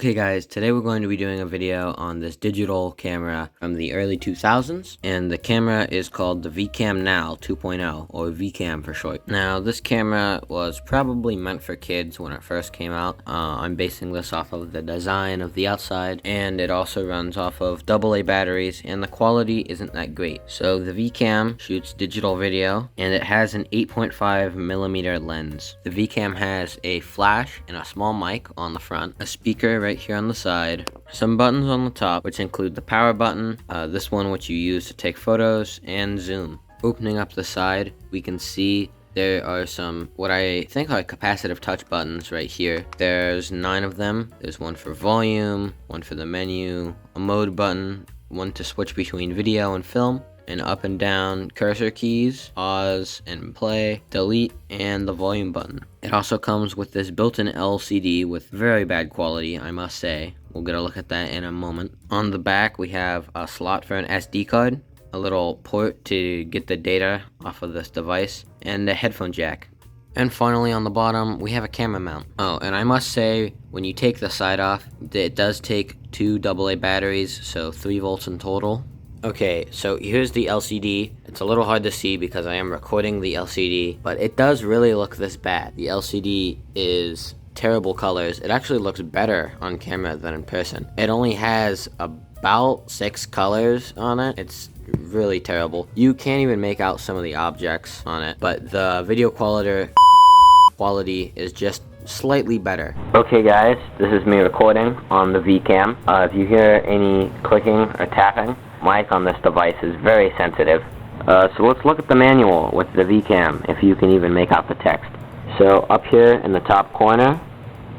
Okay guys, today we're going to be doing a video on this digital camera from the early 2000s, and the camera is called the VcamNow 2.0, or VCam for short. Now this camera was probably meant for kids when it first came out. I'm basing this off of the design of the outside, and it also runs off of AA batteries, and the quality isn't that great. So the VCam shoots digital video, and it has an 8.5mm lens. The VCam has a flash and a small mic on the front, a speaker right here on the side, some buttons on the top which include the power button, this one which you use to take photos, and zoom. Opening up the side, we can see there are some what I think are capacitive touch buttons right here. There's 9 of them. There's one for volume, one for the menu, a mode button, one to switch between video and film, and up and down cursor keys, pause and play, delete, and the volume button. It also comes with this built-in LCD with very bad quality, I must say. We'll get a look at that in a moment. On the back we have a slot for an SD card, a little port to get the data off of this device, and a headphone jack. And finally on the bottom we have a camera mount. Oh, and I must say, when you take the side off, it does take 2 AA batteries, so 3 volts in total. Okay, so here's the LCD. It's a little hard to see because I am recording the LCD, but it does really look this bad. The LCD is terrible colors. It actually looks better on camera than in person. It only has about 6 colors on it. It's really terrible. You can't even make out some of the objects on it, but the video quality is just slightly better. Okay guys, this is me recording on the VCam. If you hear any clicking or tapping, mic on this device is very sensitive. So let's look at the manual with the VCam, if you can even make out the text. So up here in the top corner,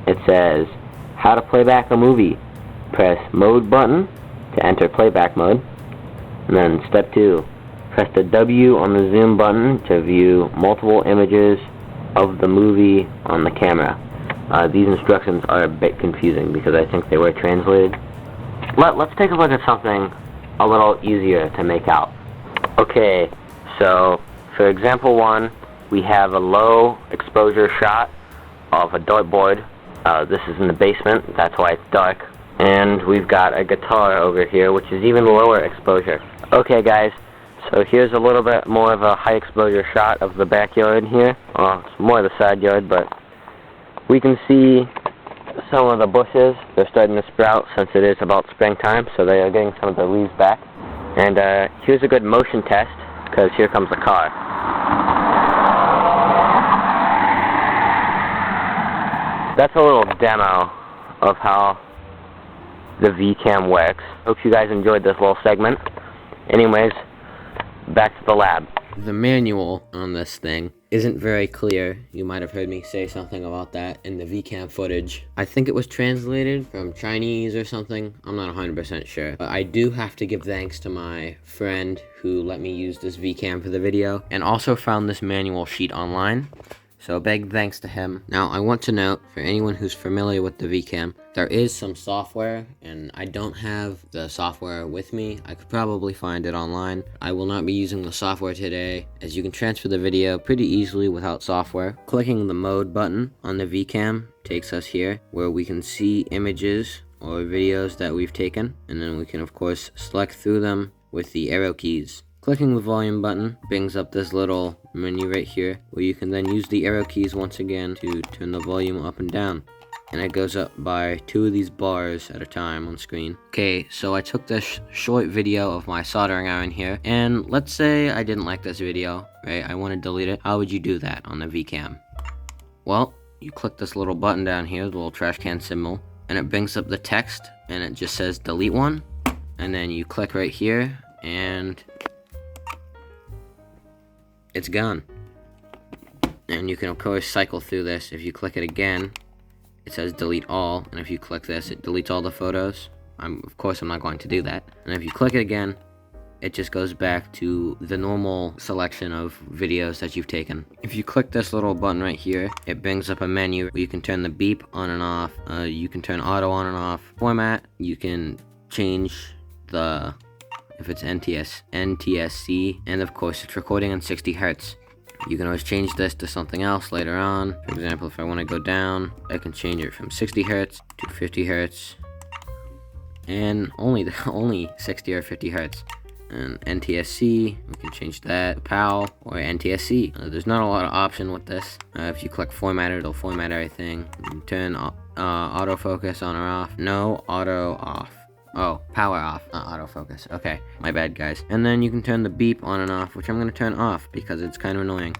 it says how to play back a movie. Press mode button to enter playback mode. And then step 2, press the W on the zoom button to view multiple images of the movie on the camera. These instructions are a bit confusing because I think they were translated. Let's take a look at something a little easier to make out. Okay, so for example 1, we have a low exposure shot of a dartboard. This is in the basement, that's why it's dark. And we've got a guitar over here, which is even lower exposure. Okay guys, so here's a little bit more of a high exposure shot of the backyard here. Well, it's more the side yard, but we can see some of the bushes. They're starting to sprout since it is about springtime, so they are getting some of the leaves back. And here's a good motion test, because here comes the car. That's a little demo of how the VCam works. Hope you guys enjoyed this little segment. Anyways, back to the lab. The manual on this thing isn't very clear. You might have heard me say something about that in the VCam footage. I think it was translated from Chinese or something. I'm not 100% sure. But I do have to give thanks to my friend who let me use this VCam for the video, and also found this manual sheet online. So big thanks to him. Now I want to note, for anyone who's familiar with the VCam, there is some software, and I don't have the software with me. I could probably find it online. I will not be using the software today, as you can transfer the video pretty easily without software. Clicking the mode button on the VCam takes us here, where we can see images or videos that we've taken, and then we can of course select through them with the arrow keys. Clicking the volume button brings up this little menu right here, where you can then use the arrow keys once again to turn the volume up and down. And it goes up by 2 of these bars at a time on screen. Okay, so I took this short video of my soldering iron here, and let's say I didn't like this video, right? I want to delete it. How would you do that on the VCam? Well, you click this little button down here, the little trash can symbol, and it brings up the text, and it just says delete one. And then you click right here, and it's gone. And you can of course cycle through this. If you click it again, it says delete all, and if you click this, it deletes all the photos. Of course I'm not going to do that. And if you click it again, it just goes back to the normal selection of videos that you've taken. If you click this little button right here, it brings up a menu where you can turn the beep on and off. You can turn auto on and off. Format, you can change the, if it's NTSC, and of course it's recording on 60 Hz. You can always change this to something else later on. For example, if I want to go down, I can change it from 60 hertz to 50 hertz, and only 60 or 50 hertz. And NTSC, we can change that to PAL or NTSC. There's not a lot of option with this. If you click format, it'll format everything. You can turn autofocus on or off. No, auto off. Oh, power off, not autofocus. Okay, my bad, guys. And then you can turn the beep on and off, which I'm going to turn off because it's kind of annoying.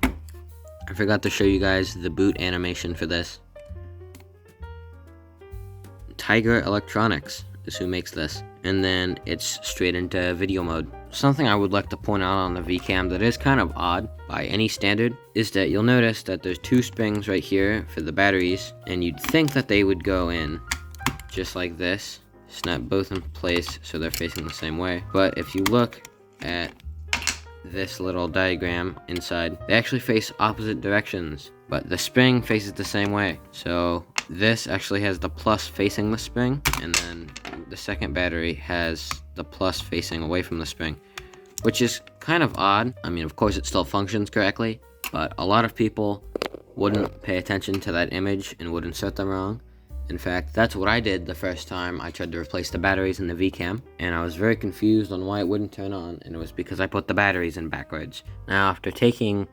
I forgot to show you guys the boot animation for this. Tiger Electronics is who makes this. And then it's straight into video mode. Something I would like to point out on the VCam that is kind of odd by any standard is that you'll notice that there's two springs right here for the batteries, and you'd think that they would go in just like this, snap both in place so they're facing the same way. But if you look at this little diagram inside, they actually face opposite directions, but the spring faces the same way. So this actually has the plus facing the spring, and then the second battery has the plus facing away from the spring, which is kind of odd. I mean, of course it still functions correctly, but a lot of people wouldn't pay attention to that image and would insert them wrong. In fact, that's what I did the first time I tried to replace the batteries in the VCam, and I was very confused on why it wouldn't turn on, and it was because I put the batteries in backwards. Now, after taking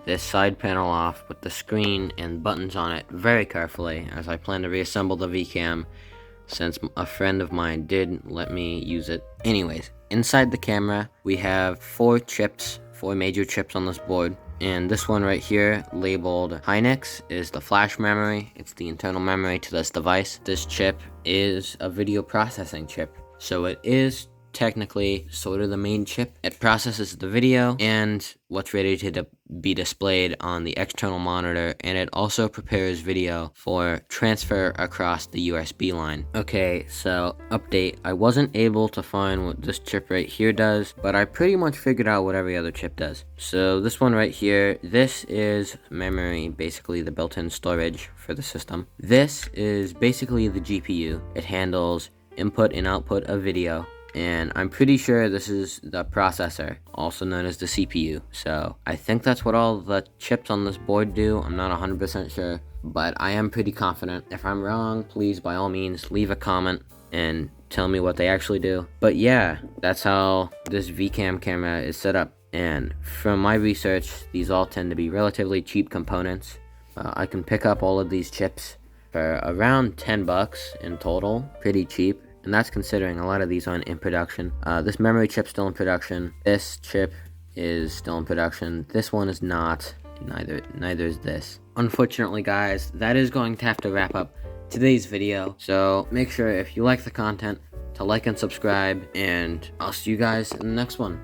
this side panel off with the screen and buttons on it very carefully, as I plan to reassemble the VCam, since a friend of mine did let me use it. Anyways, inside the camera, we have four major chips on this board. And this one right here, labeled Hynix, is the flash memory. It's the internal memory to this device. This chip is a video processing chip, so it is technically sort of the main chip. It processes the video and what's ready to be displayed on the external monitor, and it also prepares video for transfer across the USB line. Okay, so update. I wasn't able to find what this chip right here does, but I pretty much figured out what every other chip does. So this one right here, this is memory, basically the built-in storage for the system. This is basically the GPU. It handles input and output of video. And I'm pretty sure this is the processor, also known as the CPU. So I think that's what all the chips on this board do. I'm not 100% sure, but I am pretty confident. If I'm wrong, please, by all means, leave a comment and tell me what they actually do. But yeah, that's how this VCam camera is set up. And from my research, these all tend to be relatively cheap components. I can pick up all of these chips for around 10 bucks in total, pretty cheap. And that's considering a lot of these aren't in production. This memory chip's still in production. This chip is still in production. This one is not. Neither is this. Unfortunately, guys, that is going to have to wrap up today's video. So make sure if you like the content to like and subscribe, and I'll see you guys in the next one.